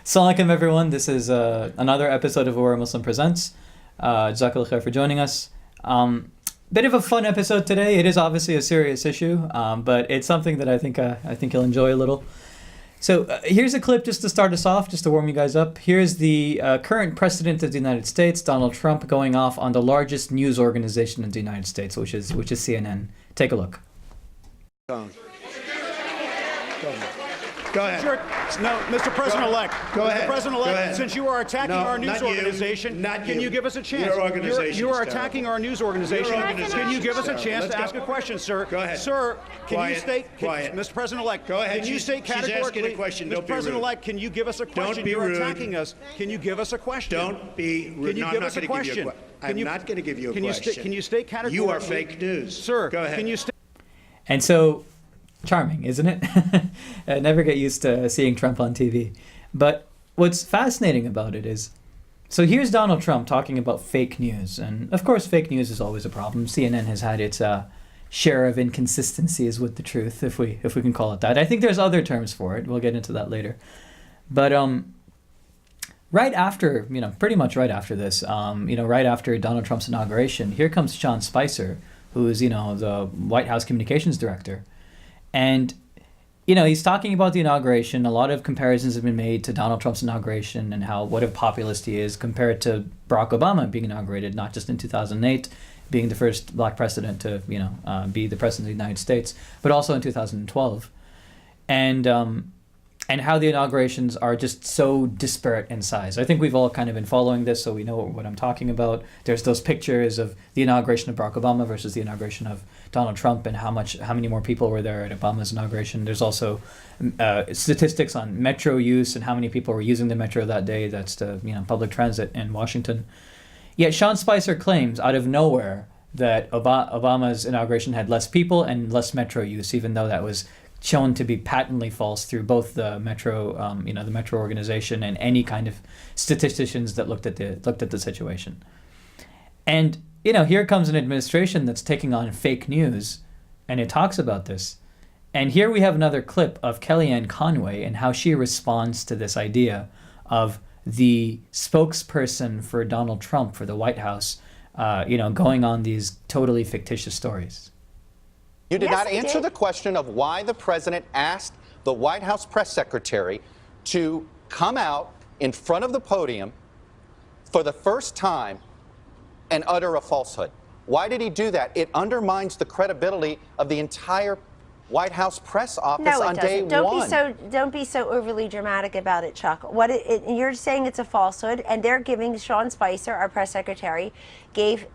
Assalamu alaikum, everyone. This is another episode of Aurora Muslim Presents. Jazakallah khair for joining us. Bit of a fun episode today. It is obviously a serious issue, but it's something that I think you'll enjoy a little. So here's a clip just to start us off, just to warm you guys up. Here's the current president of the United States, Donald Trump, going off on the largest news organization in the United States, which is CNN. Take a look. Go ahead. Sure. No, Mr. President-elect. Go ahead. Mr. President-elect, Go ahead. since you are attacking our news organization, can you give us a chance? Your organization You are is attacking terrible. our news organization. Your organization Can you give us a is chance terrible. to Let's ask go. a question, sir? Go ahead. Sir, can Quiet. you state... Quiet. Mr. President-elect, Go ahead. can you state She's asking categorically... a question. Don't Mr. be rude. President-elect, can you give us a question? Don't be You're rude. attacking us. Can you give us a question? Don't be rude. Can you No, give I'm us not a going to give you question? a question. I'm not going to give you a question. Can you state categorically... You are fake news. Sir, Go ahead. can you state... And so, charming, isn't it? I never get used to seeing Trump on TV. But what's fascinating about it is, so here's Donald Trump talking about fake news. And of course, fake news is always a problem. CNN has had its share of inconsistencies with the truth, if we can call it that. I think there's other terms for it. We'll get into that later. But right after, pretty much right after this, right after Donald Trump's inauguration, here comes Sean Spicer, who is, the White House communications director. And, he's talking about the inauguration. A lot of comparisons have been made to Donald Trump's inauguration and what a populist he is compared to Barack Obama being inaugurated, not just in 2008, being the first black president to, be the president of the United States, but also in 2012. And how the inaugurations are just so disparate in size. I think we've all kind of been following this, so we know what I'm talking about. There's those pictures of the inauguration of Barack Obama versus the inauguration of Donald Trump, and how many more people were there at Obama's inauguration. There's also statistics on metro use and how many people were using the metro that day. That's the public transit in Washington. Yet Sean Spicer claims out of nowhere that Obama's inauguration had less people and less metro use, even though that was shown to be patently false through both the Metro, the Metro organization and any kind of statisticians that looked at the situation. And here comes an administration that's taking on fake news, and it talks about this. And here we have another clip of Kellyanne Conway and how she responds to this idea of the spokesperson for Donald Trump for the White House, going on these totally fictitious stories. You did Yes, not I answer did. the question of why the president asked the White House press secretary to come out in front of the podium for the first time and utter a falsehood. Why did he do that? It undermines the credibility of the entire White House press office No, on it day doesn't. one. Don't be so overly dramatic about it, Chuck. You're saying it's a falsehood, and they're giving Sean Spicer, our press secretary, gave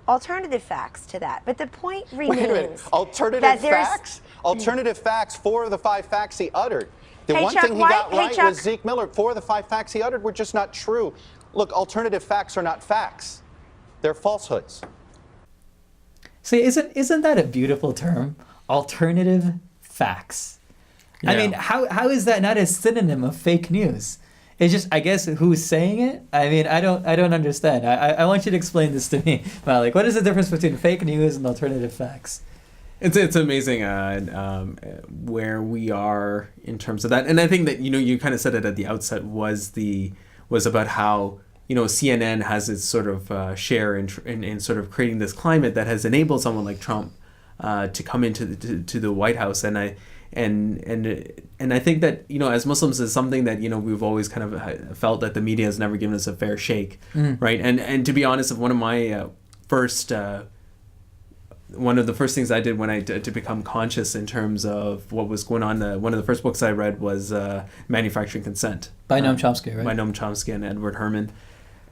alternative facts to that. But the point remains. Wait a minute. Alternative that there's- facts? Alternative facts, 4 of the 5 facts he uttered. The Hey, one Chuck, thing he why- got hey, right Chuck. was Zeke Miller. 4 of the 5 facts he uttered were just not true. Look, alternative facts are not facts. They're falsehoods. See, isn't that a beautiful term? Alternative facts. I mean, how is that not a synonym of fake news? It's just, I guess, who's saying it? I mean, I don't understand. I want you to explain this to me, Malik. What is the difference between fake news and alternative facts? It's amazing where we are in terms of that, and I think that you kind of said it at the outset was about how CNN has its sort of share in sort of creating this climate that has enabled someone like Trump to come into the White House, and I think that as Muslims is something that we've always kind of felt that the media has never given us a fair shake, right? And to be honest, one of my one of the first things I did when to become conscious in terms of what was going on, one of the first books I read was Manufacturing Consent By Noam Chomsky, right? By Noam Chomsky and Edward Herman.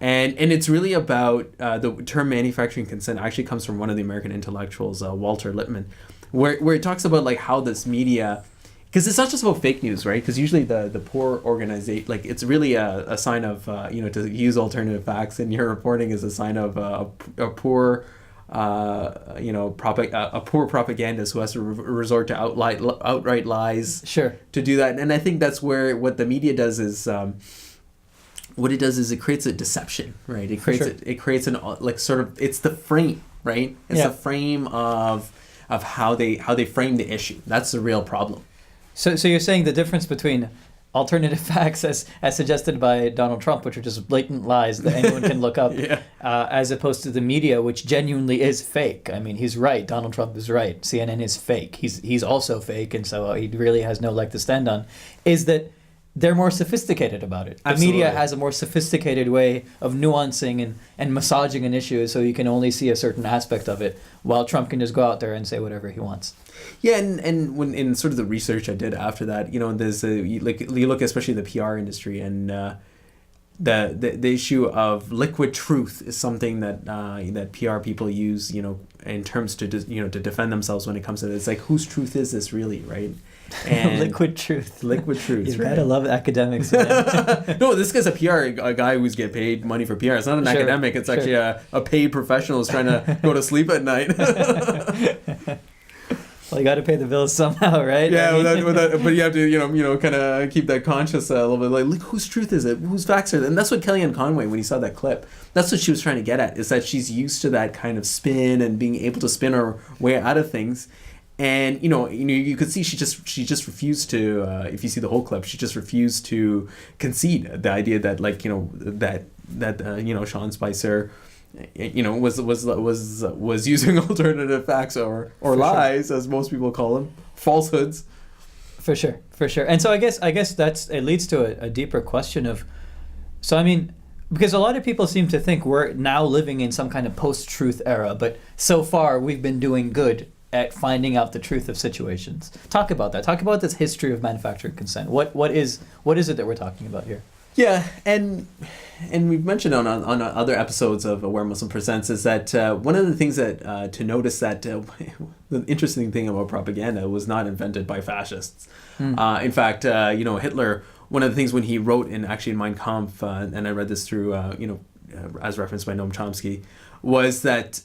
And it's really about the term manufacturing consent actually comes from one of the American intellectuals, Walter Lippmann, where it talks about like how this media, because it's not just about fake news, right? Because usually the poor organization, like it's really a sign of, to use alternative facts in your reporting is a sign of a poor, a poor propagandist who has to resort to outright lies. Sure. To do that. And I think that's where what the media does is, what it does is it creates a deception, right? It creates it creates an it's the frame, right? It's the frame of how they frame the issue. That's the real problem. So you're saying the difference between alternative facts as suggested by Donald Trump, which are just blatant lies that anyone can look up, Yeah. as opposed to the media, which genuinely is fake. I mean, he's right. Donald Trump is right. CNN is fake. He's also fake, and so he really has no leg to stand on. Is that they're more sophisticated about it. The media Absolutely. has a more sophisticated way of nuancing and massaging an issue, so you can only see a certain aspect of it, while Trump can just go out there and say whatever he wants. Yeah, and when in sort of the research I did after that, there's you look especially in the PR industry, and the issue of liquid truth is something that that PR people use, in terms to to defend themselves when it comes to it. It's like, whose truth is this really, right? And Liquid truth. liquid truth. You right? gotta love academics, man. No, this guy's a guy who's get paid money for PR. It's not an Sure, academic. It's sure. actually a paid professional who's trying to go to sleep at night. Well, you got to pay the bills somehow, right? Yeah, I mean- but you have to, kind of keep that conscious a little bit. Like, look, whose truth is it? Whose facts are it? And that's what Kellyanne Conway, when you saw that clip, that's what she was trying to get at, is that she's used to that kind of spin and being able to spin her way out of things. And you could see she just refused to. If you see the whole clip, she just refused to concede the idea that Sean Spicer, was using alternative facts or lies, as most people call them, falsehoods. For sure. And so I guess it leads to a deeper question of, so I mean, because a lot of people seem to think we're now living in some kind of post-truth era, but so far we've been doing good at finding out the truth of situations. Talk about that. Talk about this history of manufactured consent. What is it that we're talking about here? Yeah, and we've mentioned on other episodes of Where Muslim Presents is that one of the things that to notice that the interesting thing about propaganda was not invented by fascists. In fact, Hitler, one of the things when he wrote in Mein Kampf, and I read this through as referenced by Noam Chomsky, was that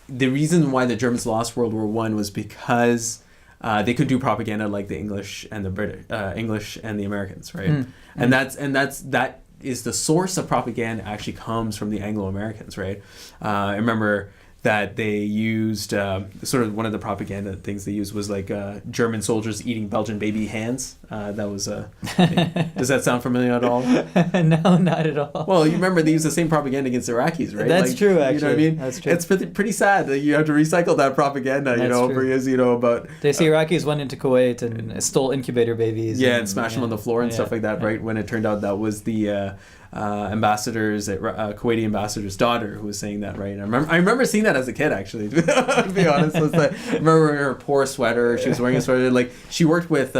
the reason why the Germans lost World War I was because they could do propaganda like the English and the British, English and the Americans, right? And that is the source of propaganda actually comes from the Anglo-Americans, right? I remember that they used sort of one of the propaganda things they used was like German soldiers eating Belgian baby hands. That was does that sound familiar at all? No, not at all. Well, you remember they used the same propaganda against Iraqis, right? That's true, actually. You know what I mean? That's true. It's pretty sad that you have to recycle that propaganda, That's true. because, about... They say Iraqis went into Kuwait and stole incubator babies. Yeah, and smashed them on the floor and stuff like that, right? When it turned out that was the Kuwaiti ambassador's daughter who was saying that, right? And I remember seeing that as a kid, actually, to be honest. I remember her poor sweater. She was wearing a sweater. Like, she worked with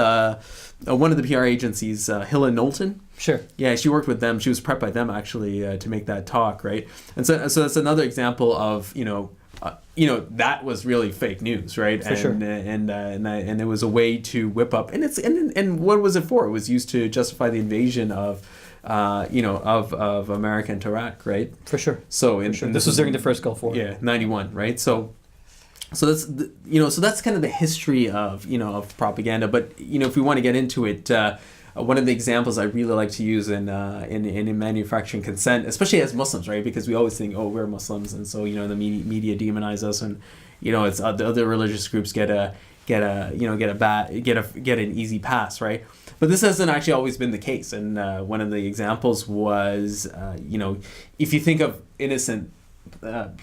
one of the PR agencies, Hill and Knowlton. Sure. Yeah, she worked with them. She was prepped by them, actually, to make that talk, right? And so that's another example of, that was really fake news, right? For sure. And it was a way to whip up, and what was it for? It was used to justify the invasion of America into Iraq, right? For sure. So This was during the first Gulf War. Yeah, 91, right? So that's so that's kind of the history of of propaganda. But if we want to get into it, one of the examples I really like to use in manufacturing consent, especially as Muslims, right? Because we always think, oh, we're Muslims, and so the media demonize us, and it's the other religious groups get an easy pass, right? But this hasn't actually always been the case, and one of the examples was if you think of innocent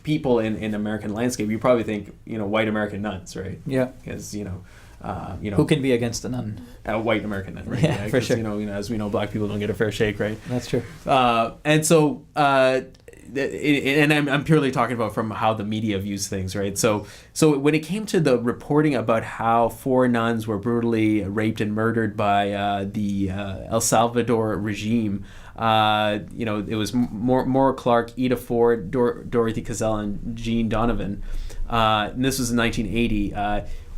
people in American landscape, you probably think white American nuns, right? Yeah. Because Who can be against a nun? a white American nun, right? Yeah, for 'Cause, sure. As we know, black people don't get a fair shake, right? That's true. And so, and I'm purely talking about from how the media views things, right? So when it came to the reporting about how 4 nuns were brutally raped and murdered by the El Salvador regime, it was Maura Clark, Ida Ford, Dorothy Cazell, and Jean Donovan. And this was in 1980.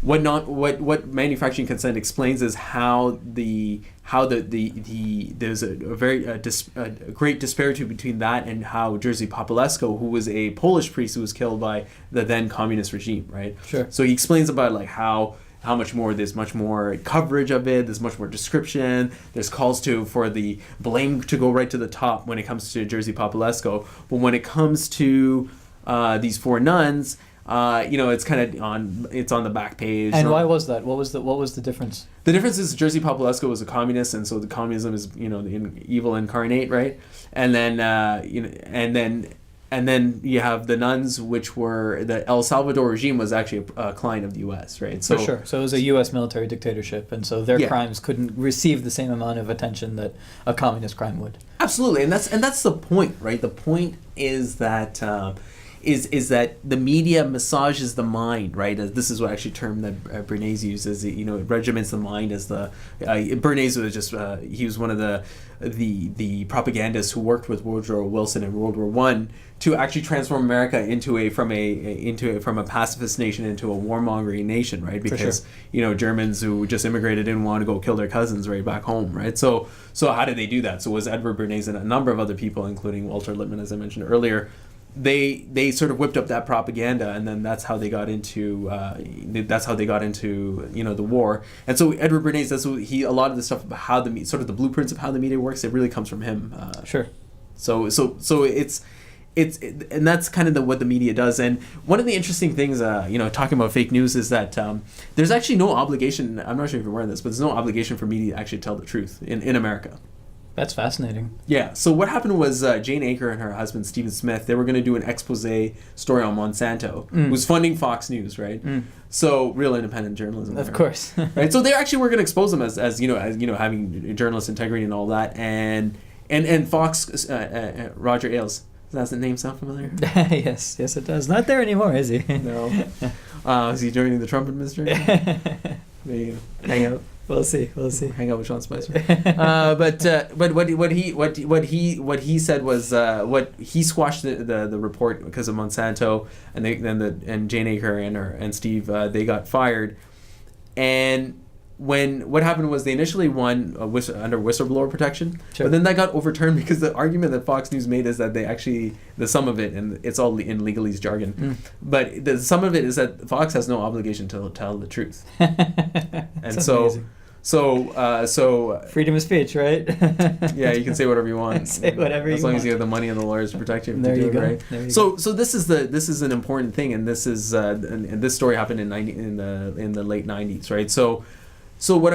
What manufacturing consent explains is how there's a great disparity between that and how Jerzy Populescu, who was a Polish priest who was killed by the then communist regime, right? Sure. So he explains about like how much more there's much more coverage of it, there's much more description, there's calls for the blame to go right to the top when it comes to Jerzy Populescu, but when it comes to these 4 nuns, it's kind of it's on the back page. And why was that? What was the difference? The difference is Jerzy Populescu was a communist, and so the communism is the evil incarnate, right? And then and then you have the nuns, which were the El Salvador regime was actually a client of the U.S., right? So for sure. So it was a U.S. military dictatorship, and so their crimes couldn't receive the same amount of attention that a communist crime would. Absolutely, and that's the point, right? The point is that is that the media massages the mind, right? This is what actually term that Bernays uses. It regiments the mind as the Bernays was just he was one of the propagandists who worked with Woodrow Wilson in World War I to actually transform America from a pacifist nation into a warmongering nation, right? Because Germans who just immigrated didn't want to go kill their cousins right back home, right? So how did they do that? So it was Edward Bernays and a number of other people, including Walter Lippmann, as I mentioned earlier. They sort of whipped up that propaganda, and then that's how they got into the war. And so Edward Bernays, that's what a lot of the stuff about how the sort of the blueprints of how the media works, it really comes from him. Sure. So it's and that's kind of what the media does. And one of the interesting things, talking about fake news, is that there's actually no obligation. I'm not sure if you're aware of this, but there's no obligation for media to actually tell the truth in America. That's fascinating. Yeah. So what happened was Jane Aker and her husband Stephen Smith, they were going to do an expose story on Monsanto, who was funding Fox News, right? So real independent journalism. Of course. Right. So they actually were going to expose them as having journalist integrity and all that, and Fox Roger Ailes. Does that name sound familiar? Yes, it does. Not there anymore, is he? No. Is he joining the Trump administration? There you go. Hang out. We'll see. Hang out with Sean Spicer. But what he said was what he squashed the report because of Monsanto, and Jane Aker and Steve they got fired, and what happened was they initially won under whistleblower protection, sure. But then that got overturned because the argument that Fox News made is that they actually, the sum of it, and it's all in legalese jargon, but the sum of it is that Fox has no obligation to tell the truth. And so freedom of speech, right? Yeah, you can say whatever you want. Say whatever you want. As long as you have the money and the lawyers to protect you. There you go. Right? There you go. So this is an important thing, and this is and this story happened in the late 90s, right? So what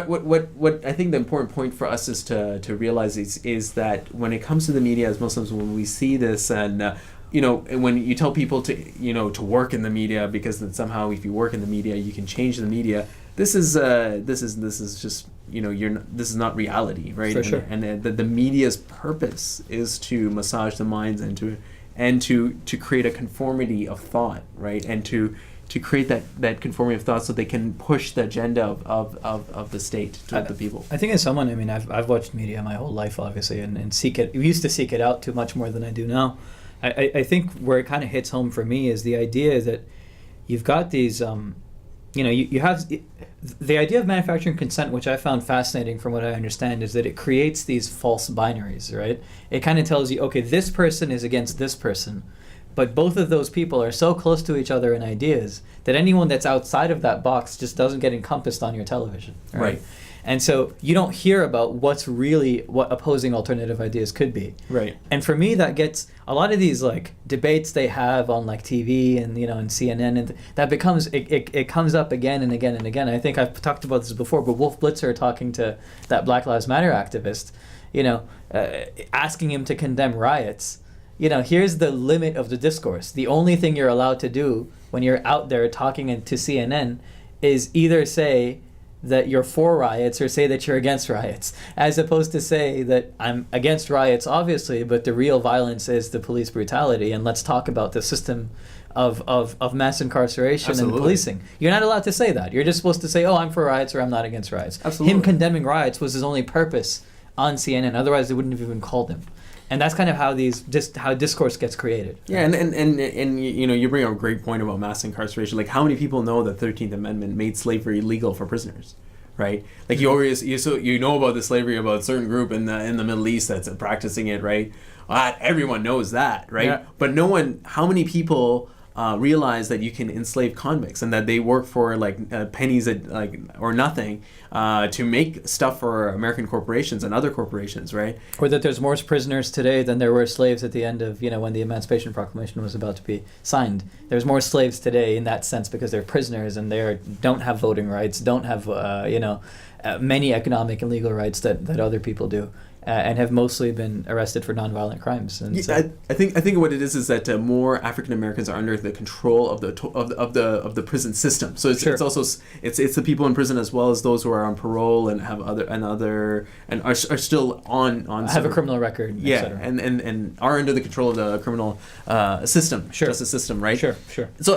I think the important point for us is to realize is that when it comes to the media as Muslims, when we see this and when you tell people to work in the media because then somehow if you work in the media you can change the media, this is just this is not reality, right? For sure. And the media's purpose is to massage the minds and to create a conformity of thought, right? And to create that conformity of thought so they can push the agenda of the state to the people. I think as someone, I've watched media my whole life, obviously, and seek it. We used to seek it out too much more than I do now. I think where it kind of hits home for me is the idea that you've got these, you have the idea of manufacturing consent, which I found fascinating from what I understand, is that it creates these false binaries, right? It kind of tells you, okay, this person is against this person. But both of those people are so close to each other in ideas that anyone that's outside of that box just doesn't get encompassed on your television. Right. And so you don't hear about what opposing alternative ideas could be. Right. And for me, that gets a lot of these debates they have on TV and and CNN, and that becomes it comes up again and again and again. I think I've talked about this before, but Wolf Blitzer talking to that Black Lives Matter activist, asking him to condemn riots. Here's the limit of the discourse. The only thing you're allowed to do when you're out there talking to CNN is either say that you're for riots or say that you're against riots, as opposed to say that I'm against riots, obviously, but the real violence is the police brutality, and let's talk about the system of mass incarceration Absolutely. and policing. You're not allowed to say that. You're just supposed to say, I'm for riots or I'm not against riots. Absolutely. Him condemning riots was his only purpose on CNN. Otherwise, they wouldn't have even called him. And that's kind of how how discourse gets created. Yeah, and you bring up a great point about mass incarceration. How many people know that 13th Amendment made slavery legal for prisoners, right? You always know about the slavery about a certain group in the Middle East that's practicing it, right? Everyone knows that, right? Yeah. But how many people realize that you can enslave convicts and that they work for pennies or nothing to make stuff for American corporations and other corporations, right? Or that there's more prisoners today than there were slaves at the end of, when the Emancipation Proclamation was about to be signed. There's more slaves today in that sense because they're prisoners and they don't have voting rights, don't have, many economic and legal rights that other people do. And have mostly been arrested for nonviolent crimes. And so, I think what it is that more African Americans are under the control of the prison system. So it's also it's the people in prison as well as those who are on parole and have are still on have a criminal record. Yeah, et cetera. and are under the control of the criminal system, justice system, right? Sure. These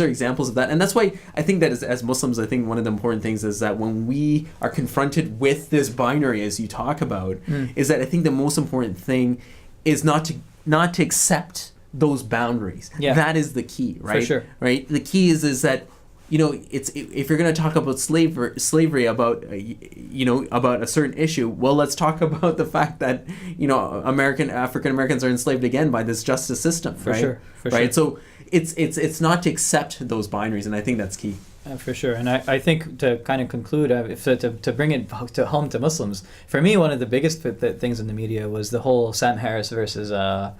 are examples of that, and that's why I think that as Muslims, I think one of the important things is that when we are confronted with this binary, as you talk about, is that I think the most important thing is not to accept those boundaries. Yeah. That is the key, right? For sure. Right. The key is that if you're going to talk about slavery about about a certain issue, well, let's talk about the fact that African Americans are enslaved again by this justice system, For right? sure. Right. So it's not to accept those binaries, and I think that's key. For sure. And I think to kind of conclude, to bring it to home to Muslims, for me, one of the biggest things in the media was the whole Sam Harris versus Ben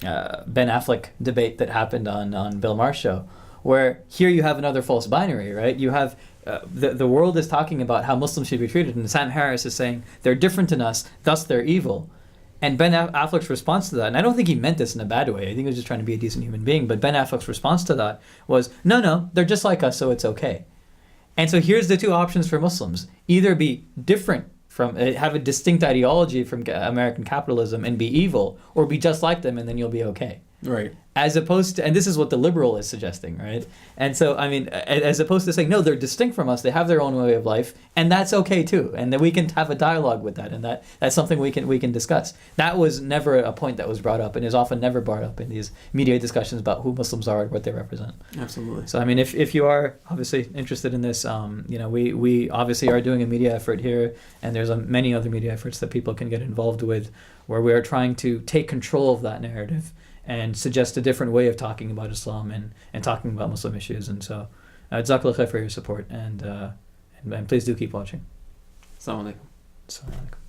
Affleck debate that happened on Bill Maher's show, where here you have another false binary, right? You have the world is talking about how Muslims should be treated, and Sam Harris is saying they're different than us, thus they're evil. And Ben Affleck's response to that, and I don't think he meant this in a bad way, I think he was just trying to be a decent human being, but Ben Affleck's response to that was, no, they're just like us, so it's okay. And so here's the two options for Muslims. Either be different from, have a distinct ideology from American capitalism and be evil, or be just like them and then you'll be okay. Right. As opposed to, and this is what the liberal is suggesting, right? And so, I mean, as opposed to saying, no, they're distinct from us, they have their own way of life, and that's okay too, and that we can have a dialogue with that, and that's something we can discuss. That was never a point that was brought up, and is often never brought up in these media discussions about who Muslims are and what they represent. Absolutely. So, I mean, if you are obviously interested in this, we obviously are doing a media effort here, and there's many other media efforts that people can get involved with, where we are trying to take control of that narrative and suggest a different way of talking about Islam and talking about Muslim issues. And so, Jazakallah khair for your support, and please do keep watching. Assalamu alaikum. Assalamu alaikum.